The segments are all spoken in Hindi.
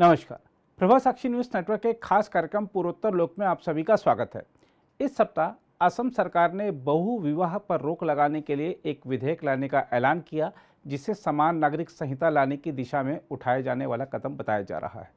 नमस्कार। प्रभा साक्षी न्यूज नेटवर्क के खास कार्यक्रम पूर्वोत्तर लोक में आप सभी का स्वागत है। इस सप्ताह असम सरकार ने बहु विवाह पर रोक लगाने के लिए एक विधेयक लाने का ऐलान किया, जिसे समान नागरिक संहिता लाने की दिशा में उठाए जाने वाला कदम बताया जा रहा है।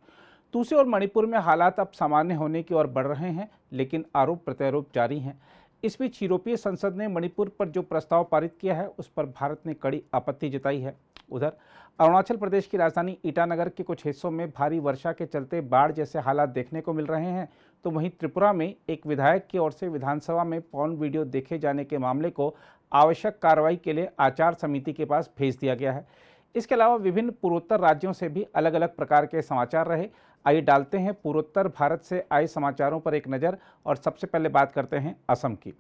दूसरी ओर मणिपुर में हालात अब सामान्य होने की ओर बढ़ रहे हैं, लेकिन आरोप प्रत्यारोप जारी हैं। इस बीच यूरोपीय संसद ने मणिपुर पर जो प्रस्ताव पारित किया है, उस पर भारत ने कड़ी आपत्ति जताई है। उधर अरुणाचल प्रदेश की राजधानी ईटानगर के कुछ हिस्सों में भारी वर्षा के चलते बाढ़ जैसे हालात देखने को मिल रहे हैं, तो वहीं त्रिपुरा में एक विधायक की ओर से विधानसभा में पॉर्न वीडियो देखे जाने के मामले को आवश्यक कार्रवाई के लिए आचार समिति के पास भेज दिया गया है। इसके अलावा विभिन्न पूर्वोत्तर राज्यों से भी अलग अलग प्रकार के समाचार रहे। आइए डालते हैं पूर्वोत्तर भारत से आए समाचारों पर एक नज़र और सबसे पहले बात करते हैं असम की।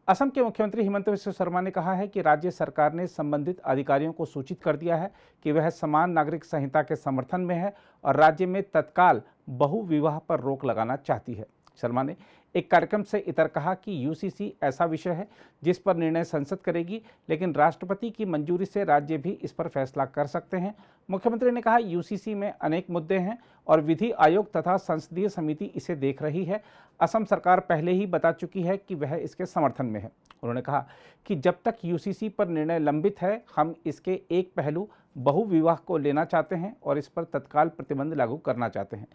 असम के मुख्यमंत्री हिमंत बिस्वा शर्मा ने कहा है कि राज्य सरकार ने संबंधित अधिकारियों को सूचित कर दिया है कि वह समान नागरिक संहिता के समर्थन में है और राज्य में तत्काल बहु विवाह पर रोक लगाना चाहती है। शर्मा ने एक कार्यक्रम से इतर कहा कि यूसीसी ऐसा विषय है जिस पर निर्णय संसद करेगी, लेकिन राष्ट्रपति की मंजूरी से राज्य भी इस पर फैसला कर सकते हैं। मुख्यमंत्री ने कहा, यूसीसी में अनेक मुद्दे हैं और विधि आयोग तथा संसदीय समिति इसे देख रही है। असम सरकार पहले ही बता चुकी है कि वह इसके समर्थन में है। उन्होंने कहा कि जब तक यूसीसी पर निर्णय लंबित है, हम इसके एक पहलू बहु विवाह को लेना चाहते हैं और इस पर तत्काल प्रतिबंध लागू करना चाहते हैं।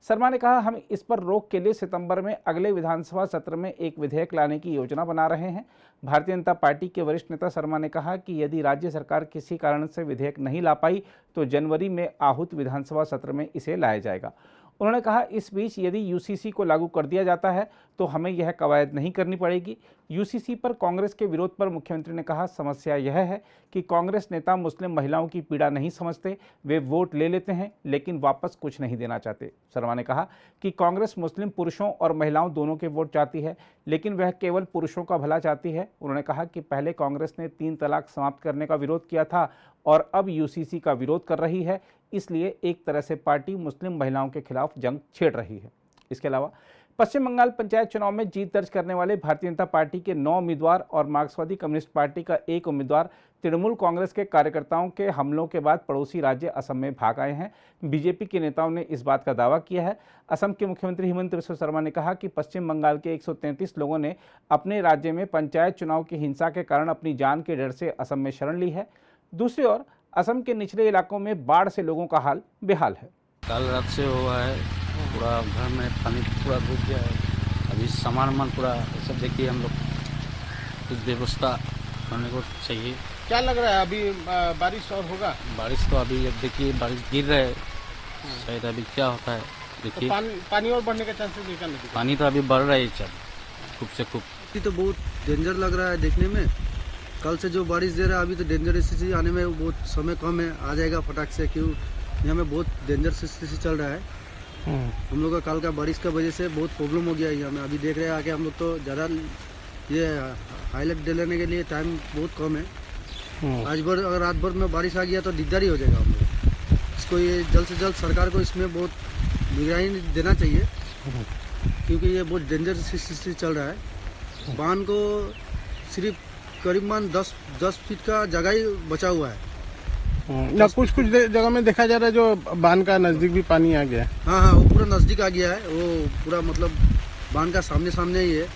शर्मा ने कहा, हम इस पर रोक के लिए सितंबर में अगले विधानसभा सत्र में एक विधेयक लाने की योजना बना रहे हैं। भारतीय जनता पार्टी के वरिष्ठ नेता शर्मा ने कहा कि यदि राज्य सरकार किसी कारण से विधेयक नहीं ला पाई तो जनवरी में आहूत विधानसभा सत्र में इसे लाया जाएगा। उन्होंने कहा, इस बीच यदि यूसीसी को लागू कर दिया जाता है तो हमें यह कवायद नहीं करनी पड़ेगी। यूसीसी पर कांग्रेस के विरोध पर मुख्यमंत्री ने कहा, समस्या यह है कि कांग्रेस नेता मुस्लिम महिलाओं की पीड़ा नहीं समझते। वे वोट ले लेते हैं लेकिन वापस कुछ नहीं देना चाहते। शर्मा ने कहा कि कांग्रेस मुस्लिम पुरुषों और महिलाओं दोनों के वोट चाहती है, लेकिन वह केवल पुरुषों का भला चाहती है। उन्होंने कहा कि पहले कांग्रेस ने 3 तलाक समाप्त करने का विरोध किया था और अब यूसीसी का विरोध कर रही है, इसलिए एक तरह से पार्टी मुस्लिम महिलाओं के खिलाफ जंग छेड़ रही है। इसके अलावा पश्चिम बंगाल पंचायत चुनाव में जीत दर्ज करने वाले भारतीय जनता पार्टी के 9 उम्मीदवार और मार्क्सवादी कम्युनिस्ट पार्टी का 1 उम्मीदवार तृणमूल कांग्रेस के कार्यकर्ताओं के हमलों के बाद पड़ोसी राज्य असम में भाग आए हैं। बीजेपी के नेताओं ने इस बात का दावा किया है। असम के मुख्यमंत्री हिमंत बिस्वा शर्मा ने कहा कि पश्चिम बंगाल के 133 लोगों ने अपने राज्य में पंचायत चुनाव की हिंसा के कारण अपनी जान के डर से असम में शरण ली है। दूसरी ओर असम के निचले इलाकों में बाढ़ से लोगों का हाल बेहाल है। कल रात से हुआ है, पूरा घर में पानी पूरा घुस गया है। अभी सामान पूरा सब देखिए, हम लोग कुछ व्यवस्था करने को चाहिए। क्या लग रहा है अभी बारिश और होगा? बारिश तो अभी अब देखिए बारिश गिर रहा है, शायद अभी क्या होता है देखिए। तो पानी और बढ़ने के चांसेस है? पानी तो अभी बढ़ रहा है, चल खूब से खूब। अभी तो बहुत डेंजर लग रहा है देखने में। कल से जो बारिश दे रहा है, अभी तो डेंजर स्थिति आने में बहुत समय कम है, आ जाएगा फटाक से। क्यों यहाँ में बहुत डेंजर स्थिति चल रहा है। हम लोग का कल का बारिश का वजह से बहुत प्रॉब्लम हो गया है यहाँ में। अभी देख रहे हैं आके हम लोग तो ज़्यादा ये हाईलाइट दे लेने के लिए टाइम बहुत कम है। आज भर अगर रात भर में बारिश आ गया तो दिकदार ही हो जाएगा हम लोग। इसको ये जल्द से जल्द सरकार को इसमें बहुत निगरानी देना चाहिए, क्योंकि ये बहुत डेंजर स्थिति चल रहा है। बांध को सिर्फ करीबन 10 फीट का जगह ही बचा हुआ है ना। कुछ जगह में देखा जा रहा है जो बांध का नजदीक भी पानी आ गया है। हाँ, वो पूरा नजदीक आ गया है। वो पूरा मतलब बांध का सामने ही है।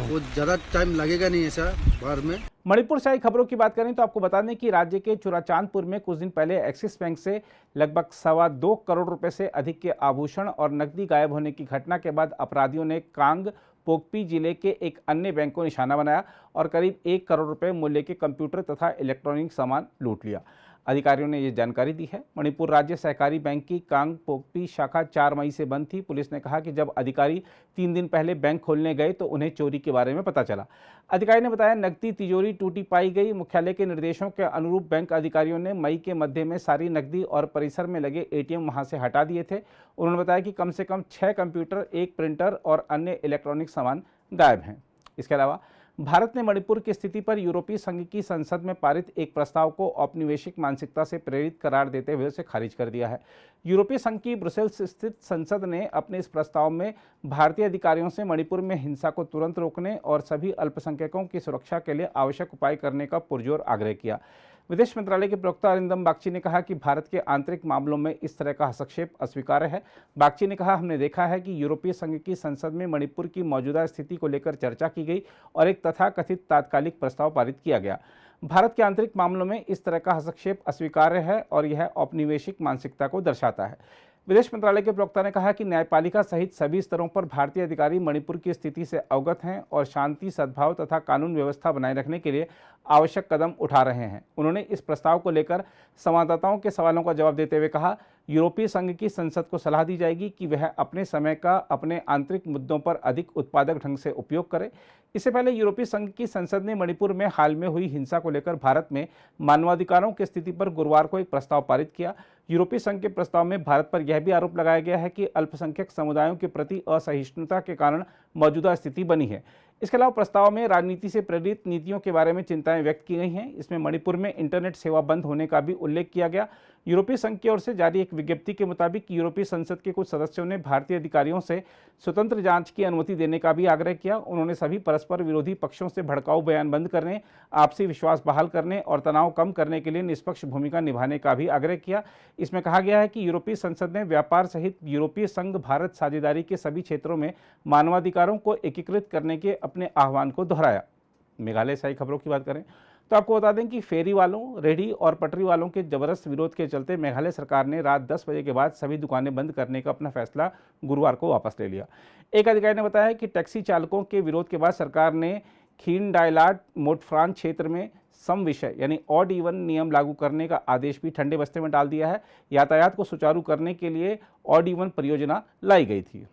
वो ज़्यादा टाइम लगेगा नहीं ऐसा बाढ़ में। मणिपुर से आई खबरों की बात करें तो आपको बता दें कि राज्य के चुराचांदपुर में कुछ दिन पहले एक्सिस बैंक से लगभग 2.25 करोड़ रुपए से अधिक के आभूषण और नकदी गायब होने की घटना के बाद अपराधियों ने कांग पोकपी जिले के एक अन्य बैंक को निशाना बनाया और करीब 1 करोड़ रुपए मूल्य के कंप्यूटर तथा इलेक्ट्रॉनिक सामान लूट लिया। अधिकारियों ने ये जानकारी दी है। मणिपुर राज्य सहकारी बैंक की कांग पोकपी शाखा 4 मई से बंद थी। पुलिस ने कहा कि जब अधिकारी 3 दिन पहले बैंक खोलने गए तो उन्हें चोरी के बारे में पता चला। अधिकारी ने बताया, नकदी तिजोरी टूटी पाई गई। मुख्यालय के निर्देशों के अनुरूप बैंक अधिकारियों ने मई के मध्य में सारी नकदी और परिसर में लगे एटीएम वहां से हटा दिए थे। उन्होंने बताया कि कम से कम 6 कंप्यूटर, 1 प्रिंटर और अन्य इलेक्ट्रॉनिक सामान गायब हैं। इसके अलावा भारत ने मणिपुर की स्थिति पर यूरोपीय संघ की संसद में पारित एक प्रस्ताव को औपनिवेशिक मानसिकता से प्रेरित करार देते हुए उसे खारिज कर दिया है। यूरोपीय संघ की ब्रुसेल्स स्थित संसद ने अपने इस प्रस्ताव में भारतीय अधिकारियों से मणिपुर में हिंसा को तुरंत रोकने और सभी अल्पसंख्यकों की सुरक्षा के लिए आवश्यक उपाय करने का पुरजोर आग्रह किया। विदेश मंत्रालय के प्रवक्ता अरिंदम बागची ने कहा कि भारत के आंतरिक मामलों में इस तरह का हस्तक्षेप अस्वीकार्य है। बागची ने कहा, हमने देखा है कि यूरोपीय संघ की संसद में मणिपुर की मौजूदा स्थिति को लेकर चर्चा की गई और एक तथाकथित तात्कालिक प्रस्ताव पारित किया गया। भारत के आंतरिक मामलों में इस तरह का हस्तक्षेप अस्वीकार्य है और यह औपनिवेशिक मानसिकता को दर्शाता है। विदेश मंत्रालय के प्रवक्ता ने कहा कि न्यायपालिका सहित सभी स्तरों पर भारतीय अधिकारी मणिपुर की स्थिति से अवगत हैं और शांति, सद्भाव तथा कानून व्यवस्था बनाए रखने के लिए आवश्यक कदम उठा रहे हैं। उन्होंने इस प्रस्ताव को लेकर संवाददाताओं के सवालों का जवाब देते हुए कहा, यूरोपीय संघ की संसद को सलाह दी जाएगी कि वह अपने समय का अपने आंतरिक मुद्दों पर अधिक उत्पादक ढंग से उपयोग करे। इससे पहले यूरोपीय संघ की संसद ने मणिपुर में हाल में हुई हिंसा को लेकर भारत में मानवाधिकारों की स्थिति पर गुरुवार को एक प्रस्ताव पारित किया। यूरोपीय संघ के प्रस्ताव में भारत पर यह भी आरोप लगाया गया है कि अल्पसंख्यक समुदायों के प्रति असहिष्णुता के कारण मौजूदा स्थिति बनी है। इसके अलावा प्रस्ताव में राजनीति से प्रेरित नीतियों के बारे में चिंताएं व्यक्त की गई हैं। इसमें मणिपुर में इंटरनेट सेवा बंद होने का भी उल्लेख किया गया। यूरोपीय संघ की ओर से जारी एक विज्ञप्ति के मुताबिक यूरोपीय संसद के कुछ सदस्यों ने भारतीय अधिकारियों से स्वतंत्र जांच की अनुमति देने का भी आग्रह किया। उन्होंने सभी परस्पर विरोधी पक्षों से भड़काऊ बयान बंद करने, आपसी विश्वास बहाल करने और तनाव कम करने के लिए निष्पक्ष भूमिका निभाने का भी आग्रह किया। इसमें कहा गया है कि यूरोपीय संसद ने व्यापार सहित यूरोपीय संघ भारत साझेदारी के सभी क्षेत्रों में मानवाधिकारों को एकीकृत करने के अपने आह्वान को दोहराया। मेघालय से आई खबरों की बात करें तो आपको बता दें कि फेरी वालों, रेहड़ी और पटरी वालों के जबरदस्त विरोध के चलते मेघालय सरकार ने रात 10 बजे के बाद सभी दुकानें बंद करने का अपना फैसला गुरुवार को वापस ले लिया। एक अधिकारी ने बताया कि टैक्सी चालकों के विरोध के बाद सरकार ने खीन डायलाट मोटफ्रान क्षेत्र में सम विषय यानी ऑड इवन नियम लागू करने का आदेश भी ठंडे बस्ते में डाल दिया है। यातायात को सुचारू करने के लिए ऑड इवन परियोजना लाई गई थी।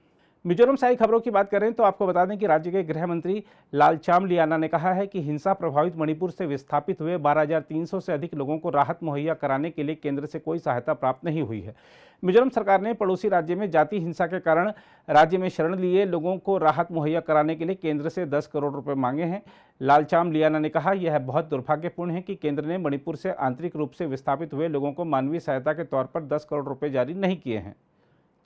मिजोरम से आई खबरों की बात करें तो आपको बता दें कि राज्य के गृह मंत्री लालचाम लियाना ने कहा है कि हिंसा प्रभावित मणिपुर से विस्थापित हुए 12,300 से अधिक लोगों को राहत मुहैया कराने के लिए केंद्र से कोई सहायता प्राप्त नहीं हुई है। मिजोरम सरकार ने पड़ोसी राज्य में जाति हिंसा के कारण राज्य में शरण लिए लोगों को राहत मुहैया कराने के लिए केंद्र से 10 करोड़ रुपए मांगे हैं। लालचाम लियाना ने कहा, यह बहुत दुर्भाग्यपूर्ण है कि केंद्र ने मणिपुर से आंतरिक रूप से विस्थापित हुए लोगों को मानवीय सहायता के तौर पर 10 करोड़ रुपए जारी नहीं किए हैं।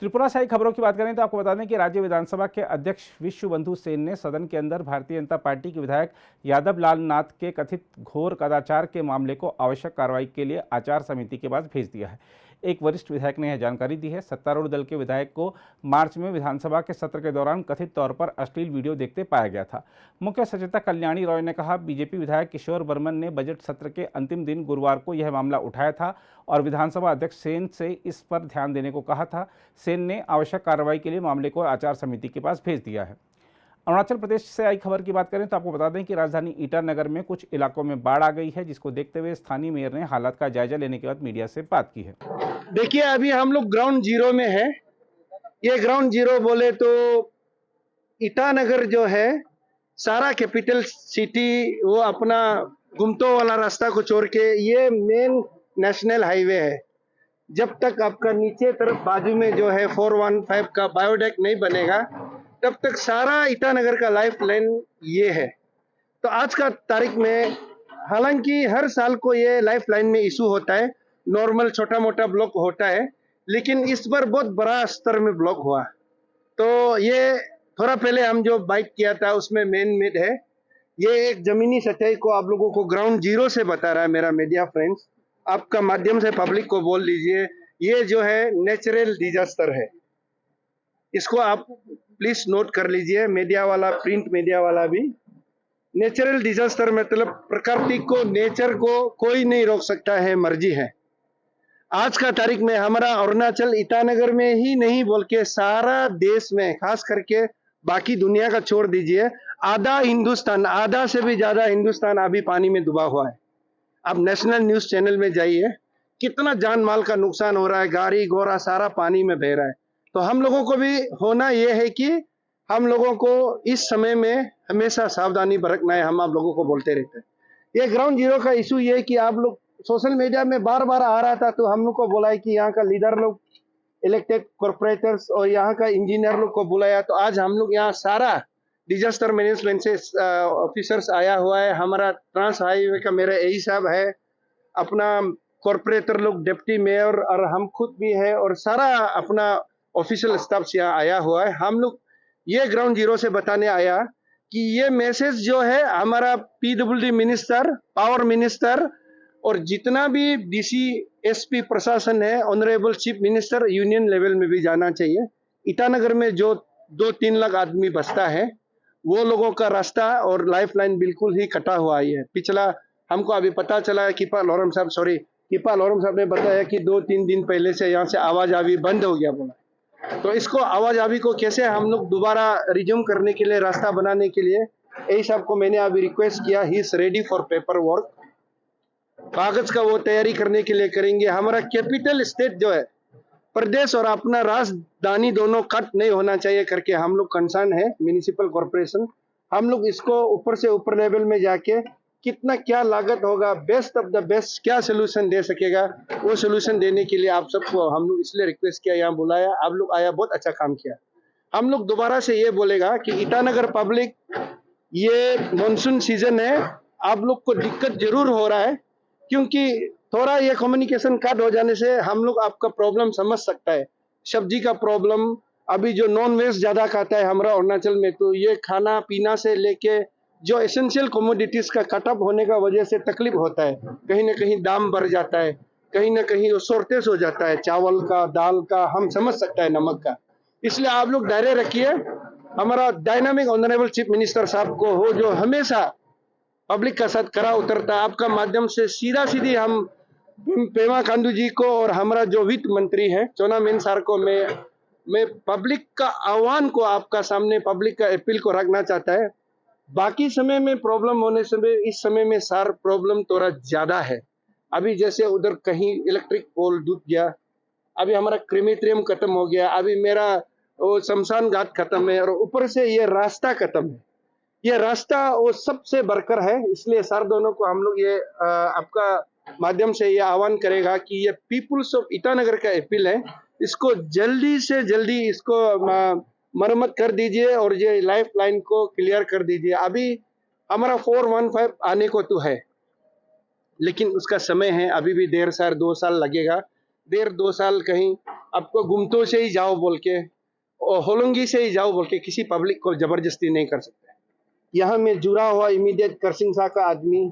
त्रिपुरा से आई खबरों की बात करें तो आपको बता दें कि राज्य विधानसभा के अध्यक्ष विश्वबंधु सेन ने सदन के अंदर भारतीय जनता पार्टी के विधायक यादव लाल नाथ के कथित घोर कदाचार के मामले को आवश्यक कार्रवाई के लिए आचार समिति के पास भेज दिया है। एक वरिष्ठ विधायक ने यह जानकारी दी है। सत्तारूढ़ दल के विधायक को मार्च में विधानसभा के सत्र के दौरान कथित तौर पर अश्लील वीडियो देखते पाया गया था। मुख्य सचेतक कल्याणी रॉय ने कहा, बीजेपी विधायक किशोर बर्मन ने बजट सत्र के अंतिम दिन गुरुवार को यह मामला उठाया था और विधानसभा अध्यक्ष सेन से इस पर ध्यान देने को कहा था। सेन ने आवश्यक कार्रवाई के लिए मामले को आचार समिति के पास भेज दिया है। अरुणाचल प्रदेश से आई खबर की बात करें तो आपको बता दें कि राजधानी ईटानगर में कुछ इलाकों में बाढ़ आ गई है, जिसको देखते हुए स्थानीय मेयर ने हालात का जायजा लेने के बाद मीडिया से बात की है। देखिए, अभी हम लोग ग्राउंड जीरो में है। ये ग्राउंड जीरो बोले तो ईटानगर जो है सारा कैपिटल सिटी वो अपना गुमतो वाला रास्ता को छोड़ के ये मेन नेशनल हाईवे है। जब तक आपका नीचे तरफ बाजू में जो है 415 का बायोडेक नहीं बनेगा तब तक सारा ईटानगर का लाइफ लाइन ये है। तो आज का तारीख में हालांकि हर साल को ये लाइफ लाइन में इशू होता है, नॉर्मल छोटा मोटा ब्लॉक होता है, लेकिन इस बार बहुत बड़ा स्तर में ब्लॉक हुआ। तो ये थोड़ा पहले हम जो बाइक किया था उसमें मेन मेड है। ये एक जमीनी सच्चाई को आप लोगों को ग्राउंड जीरो से बता रहा है मेरा मीडिया फ्रेंड्स। आपका माध्यम से पब्लिक को बोल दीजिए, ये जो है नेचुरल डिजास्टर है, इसको आप प्लीज नोट कर लीजिए। मीडिया वाला, प्रिंट मीडिया वाला भी, नेचुरल डिजास्टर मतलब प्रकृति को, नेचर को कोई नहीं रोक सकता है, मर्जी है। आज का तारीख में हमारा अरुणाचल ईटानगर में ही नहीं बोल के सारा देश में, खास करके बाकी दुनिया का छोड़ दीजिए, आधा हिंदुस्तान, आधा से भी ज्यादा हिंदुस्तान अभी पानी में डूबा हुआ है। अब नेशनल न्यूज चैनल में जाइए, कितना जान माल का नुकसान हो रहा है, गाड़ी घोड़ा सारा पानी में बह रहा है। तो हम लोगों को भी होना यह है कि हम लोगों को इस समय में हमेशा सावधानी बरतना है। हम आप लोगों को बोलते रहते हैं। ये ग्राउंड जीरो का इशू ये है कि आप लोग सोशल मीडिया में बार बार आ रहा था, तो हम लोग को बोला है कि यहाँ का लीडर लोग, इलेक्टेड कॉर्पोरेटर्स और यहाँ का इंजीनियर लोग को बुलाया। तो आज हम लोग यहाँ सारा डिजास्टर मैनेजमेंट से ऑफिसर्स आया हुआ है। हमारा ट्रांस हाईवे का मेरा यही साहब है, अपना कॉर्पोरेटर लोग, डिप्टी मेयर और हम खुद भी है, और सारा अपना ऑफिशियल स्टाफ यहाँ आया हुआ है। हम लोग ये ग्राउंड जीरो से बताने आया कि ये मैसेज जो है हमारा PWD मिनिस्टर, पावर मिनिस्टर और जितना भी डीसी एसपी प्रशासन है, honourable chief minister union level में भी जाना चाहिए। ईटानगर में जो 2-3 लाख आदमी बसता है वो लोगों का रास्ता और लाइफ लाइन बिल्कुल ही कटा हुआ ही है। पिछला हमको अभी पता चला है कीपा लोरम साहब ने बताया कि 2-3 दिन पहले से यहाँ से आवाजावी बंद हो गया बोला। तो इसको आवाजावी को कैसे हम लोग दोबारा रिज्यूम करने के लिए, रास्ता बनाने के लिए एई साहब को मैंने अभी रिक्वेस्ट किया, he is ready for paper work. कागज का वो तैयारी करने के लिए करेंगे। हमारा कैपिटल स्टेट जो है, प्रदेश और अपना राजधानी दोनों कट नहीं होना चाहिए करके हम लोग कंसर्न है। म्युनिसिपल कॉर्पोरेशन हम लोग इसको ऊपर से ऊपर लेवल में जाके कितना क्या लागत होगा, बेस्ट ऑफ द बेस्ट क्या सोल्यूशन दे सकेगा, वो सोल्यूशन देने के लिए आप सबको हम लोग इसलिए रिक्वेस्ट किया, यहाँ बुलाया, आप लोग आया, बहुत अच्छा काम किया। हम लोग दोबारा से ये बोलेगा कि ईटानगर पब्लिक, ये मॉनसून सीजन है, आप लोग को दिक्कत जरूर हो रहा है क्योंकि थोड़ा ये कम्युनिकेशन कट हो जाने से हम लोग आपका प्रॉब्लम समझ सकता है। सब्जी का प्रॉब्लम, अभी जो नॉन वेज ज्यादा खाता है हमारा अरुणाचल में, तो ये खाना पीना से लेके जो एसेंशियल कमोडिटीज का कटअप होने का वजह से तकलीफ होता है। कहीं ना कहीं दाम बढ़ जाता है, कहीं ना कहीं वो शॉर्टेज हो जाता है, चावल का, दाल का, हम समझ सकता है, नमक का। इसलिए आप लोग धैर्य रखिए। हमारा डायनामिक ऑनरेबल चीफ मिनिस्टर साहब को हो, जो हमेशा पब्लिक का साथ खरा उतरता है, आपका माध्यम से सीधा सीधी हम पेमा खांडू जी को और हमारा जो वित्त मंत्री है चोना मेन सर को मैं पब्लिक का आह्वान को आपका सामने, पब्लिक का अपील को रखना चाहता है। बाकी समय में प्रॉब्लम होने से इस समय में सार प्रॉब्लम थोड़ा ज्यादा है। अभी जैसे उधर कहीं इलेक्ट्रिक पोल डूब गया, अभी हमारा क्रीमेटोरियम खत्म हो गया, अभी मेरा वो शमशान घाट खत्म है, और ऊपर से ये रास्ता खत्म है। ये रास्ता वो सबसे बरकर है। इसलिए सर दोनों को हम लोग ये आपका माध्यम से ये आह्वान करेगा कि ये पीपुल्स ऑफ ईटानगर का अपील है, इसको जल्दी से जल्दी इसको मरम्मत कर दीजिए और ये लाइफ लाइन को क्लियर कर दीजिए। अभी हमारा 415 आने को तो है, लेकिन उसका समय है, अभी भी 2 साल लगेगा। 2 साल कहीं आपको गुमतो से ही जाओ बोल के और होलंगी से ही जाओ बोल के किसी पब्लिक को जबरदस्ती नहीं कर सकते। यहाँ में जुड़ा हुआ इमीडिएट करसिंगसा का आदमी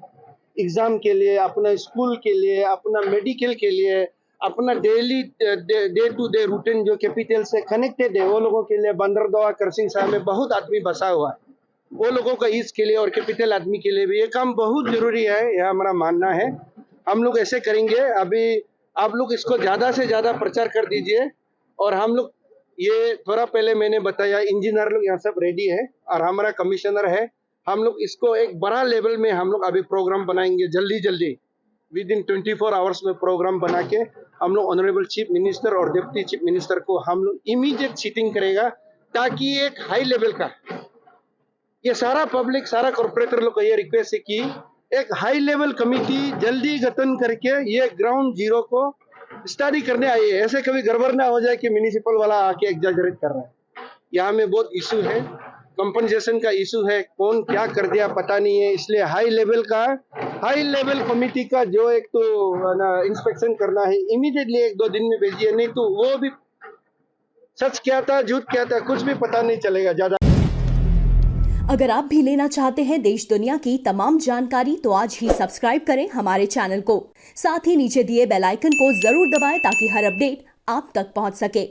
एग्जाम के लिए, अपना स्कूल के लिए, अपना मेडिकल के लिए, अपना daily day to day routine जो कैपिटल से कनेक्टेड है, वो लोगों के लिए बंदरदवा करसिंगसा में बहुत आदमी बसा हुआ है। वो लोगों का ईज के लिए और कैपिटल आदमी के लिए भी ये काम बहुत जरूरी है, यह हमारा मानना है। हम लोग ऐसे करेंगे। अभी आप लोग इसको ज्यादा से ज्यादा प्रचार कर दीजिए। और हम लोग ये थोड़ा पहले मैंने बताया, इंजीनियर लोग यहाँ सब रेडी है और हमारा कमिश्नर है। हम लोग इसको एक बड़ा लेवल में हम लोग अभी प्रोग्राम बनाएंगे जल्दी विद इन 24 आवर्स में प्रोग्राम बना के हम लोग ऑनरेबल चीफ मिनिस्टर और डिप्टी चीफ मिनिस्टर को हम लोग इमीडिएट सीटिंग करेगा, ताकि एक हाई लेवल का, ये सारा पब्लिक, सारा कॉर्पोरेटर लोग का ये रिक्वेस्ट है कि एक हाई लेवल कमेटी जल्दी गठन करके ये ग्राउंड जीरो को स्टडी करने आई है। ऐसे कभी गड़बड़ ना हो जाए कि म्युनिसिपल वाला आके एग्जैजरेट कर रहा है। यहाँ में बहुत इशू है, कंपनसेशन का इशू है, कौन क्या कर दिया पता नहीं है। इसलिए हाई लेवल कमेटी का जो एक तो इंस्पेक्शन करना है, इमीडिएटली 1-2 दिन में भेजिए, नहीं तो वो भी सच क्या था झूठ क्या था कुछ भी पता नहीं चलेगा ज्यादा। अगर आप भी लेना चाहते हैं देश दुनिया की तमाम जानकारी, तो आज ही सब्सक्राइब करें हमारे चैनल को। साथ ही नीचे दिए बेल आइकन को जरूर दबाएं ताकि हर अपडेट आप तक पहुंच सके।